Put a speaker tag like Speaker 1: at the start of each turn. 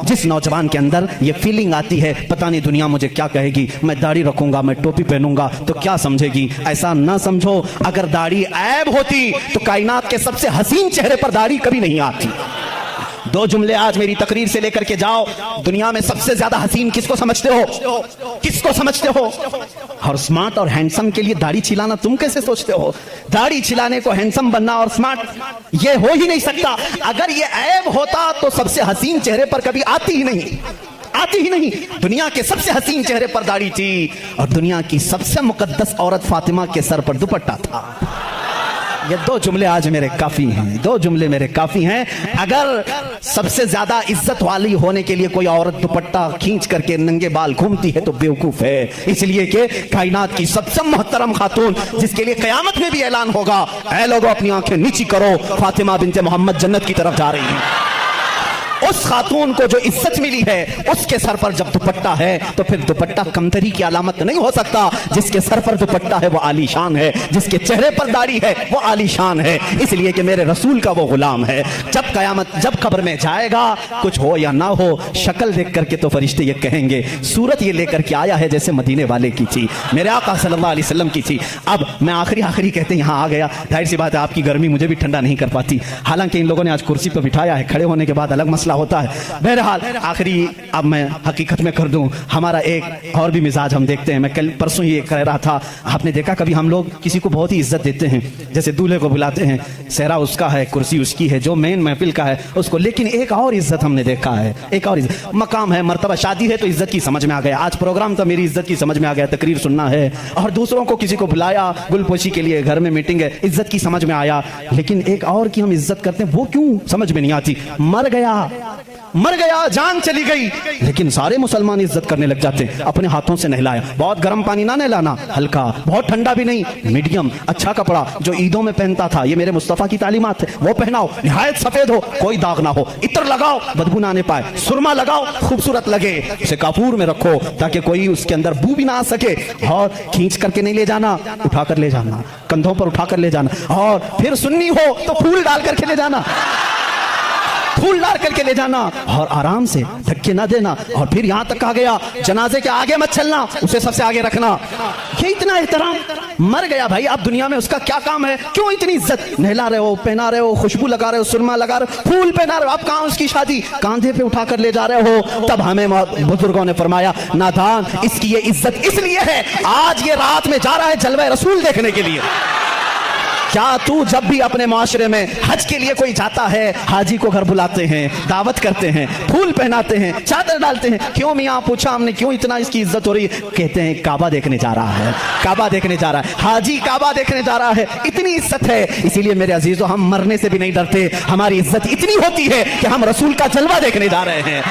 Speaker 1: जिस नौजवान के अंदर ये फीलिंग आती है पता नहीं दुनिया मुझे क्या कहेगी, मैं दाढ़ी रखूंगा, मैं टोपी पहनूंगा तो क्या समझेगी, ऐसा ना समझो। अगर दाढ़ी ऐब होती तो कायनात के सबसे हसीन चेहरे पर दाढ़ी कभी नहीं आती। दो जुमले आज मेरी तकरीर से लेकर के जाओ। दुनिया में सबसे ज्यादा हसीन किसको समझते हो? किसको समझते हो? और स्मार्ट और हैंडसम के लिए दाढ़ी छिलाना तुम कैसे सोचते हो? दाढ़ी छिलाने को हैंडसम बनना और स्मार्ट ये हो ही नहीं सकता। अगर ये ऐब होता तो सबसे हसीन चेहरे पर कभी आती ही नहीं, आती ही नहीं। दुनिया के सबसे हसीन चेहरे पर दाढ़ी थी और दुनिया की सबसे मुकद्दस औरत फातिमा के सर पर दुपट्टा था। ये दो जुमले आज मेरे काफी हैं, दो जुमले मेरे काफी हैं। अगर सबसे ज्यादा इज्जत वाली होने के लिए कोई औरत दुपट्टा खींच करके नंगे बाल घूमती है तो बेवकूफ है। इसलिए कि कायनात की सबसे मोहतरम खातून जिसके लिए कयामत में भी ऐलान होगा, ऐ लोगों अपनी आंखें नीची करो, फातिमा बिन्ते मोहम्मद जन्नत की तरफ जा रही है। उस खातून को जो इज्जत मिली है उसके सर पर जब दुपट्टा है तो फिर दुपट्टा कमतरी की अलामत नहीं हो सकता। जिसके सर पर दुपट्टा है वो आलीशान है, जिसके चेहरे पर दाढ़ी है वो आलीशान है। इसलिए कि मेरे रसूल का वो गुलाम है। जब कयामत, जब कब्र में जाएगा, कुछ हो या ना हो, शक्ल देख करके तो फरिश्ते ये कहेंगे सूरत ये लेकर के आया है जैसे मदीने वाले की थी, मेरे आका सल्लल्लाहु अलैहि वसल्लम की थी। अब मैं आखिरी कहते यहाँ आ गया। जाहिर सी बात है आपकी गर्मी मुझे भी ठंडा नहीं कर पाती। हालांकि इन लोगों ने आज कुर्सी पर बिठाया है, खड़े होने के बाद अलग मसला होता है। बहरहाल आखिरी अब मैं हकीकत में कर दूं, हमारा एक और भी मिजाज हम देखते हैं। मैं कल परसों ही कह रहा था, आपने देखा कभी हम लोग किसी को बहुत ही इज्जत देते हैं, जैसे दूल्हे को बुलाते हैं, सेहरा उसका है, कुर्सी उसकी है, जो मेन महफिल का है उसको। लेकिन एक और इज्जत हमने देखा है, एक और इज्जत, मकाम है, मर्तबा, शादी है तो इज्जत की समझ में आ गया। आज प्रोग्राम तो मेरी इज्जत की समझ में आ गया, तकरीर सुनना है और दूसरों को किसी को बुलाया गुलपोशी के लिए, घर में मीटिंग है, इज्जत की समझ में आया। लेकिन एक और की हम इज्जत करते हैं, वो क्यों समझ में नहीं आती। मर गया, जान चली गई, लेकिन सारे मुसलमान इज्जत करने लग जाते हैं। अपने हाथों से नहलाया, बहुत गर्म पानी ना नहलाना, हल्का, बहुत ठंडा भी नहीं, मीडियम, अच्छा कपड़ा जो ईदों में पहनता था, ये मेरे मुस्तफा की तालीमात है, वो पहनाओ, निहायत सफेद हो, कोई दाग ना हो, इत्र लगाओ, बदबू ना आने पाए, सुरमा लगाओ, खूबसूरत लगे, उसे काफूर में रखो ताकि कोई उसके अंदर बू भी ना आ सके। और खींच करके नहीं ले जाना, उठाकर ले जाना, कंधों पर उठाकर ले जाना। और फिर सुन्नी हो तो फूल डाल करके ले जाना, फूल डाल करके ले जाना और आराम से धक्के ना देना। और फिर यहां तक कहा गया जनाजे के आगे मत चलना, उसे सबसे आगे रखना। ये इतना एहतराम। मर गया भाई, अब दुनिया में उसका क्या काम है? क्यों इतनी इज्जत? नहला रहे हो, पहना रहे हो, खुशबू लगा रहे हो, सुरमा लगा रहे हो, फूल पहना रहे हो, अब कहां उसकी शादी? कांधे पे उठाकर ले जा रहे हो। तब हमें बुजुर्गों ने फरमाया, नादान, इसकी ये इज्जत इसलिए है आज ये रात में जा रहा है जलवा रसूल देखने के लिए। क्या तू जब भी अपने माशरे में हज के लिए कोई जाता है, हाजी को घर बुलाते हैं, दावत करते हैं, फूल पहनाते हैं, चादर डालते हैं, क्यों मियां? पूछा हमने, क्यों इतना इसकी इज्जत हो रही है? कहते हैं काबा देखने जा रहा है, काबा देखने जा रहा है, हाजी काबा देखने जा रहा है, इतनी इज्जत है। इसीलिए मेरे अजीजों, हम मरने से भी नहीं डरते, हमारी इज्जत इतनी होती है कि हम रसूल का जलवा देखने जा रहे हैं।